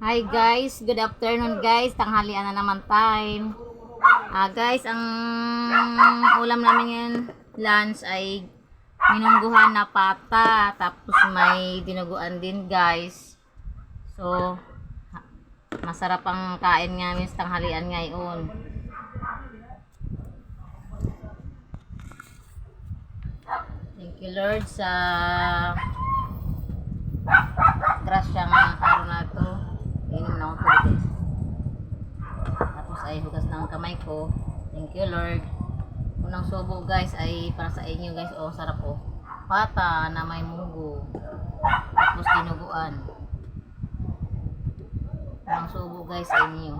Hi guys, good afternoon guys. Tanghalian na naman time. Guys, ang ulam namin ngayon lunch ay minungguhan na pata, tapos may dinuguan din guys. So masarap ang kain namin sa tanghalian ngayon. Thank you Lord sa grasyang araw na ito. Inom na ako tubig. Tapos ay hugas na ang kamay ko. Thank you Lord. Unang subo guys ay para sa inyo guys. Oh, sarap oh. Pata na may munggo. Tapos dinuguan. Unang subo guys sa inyo.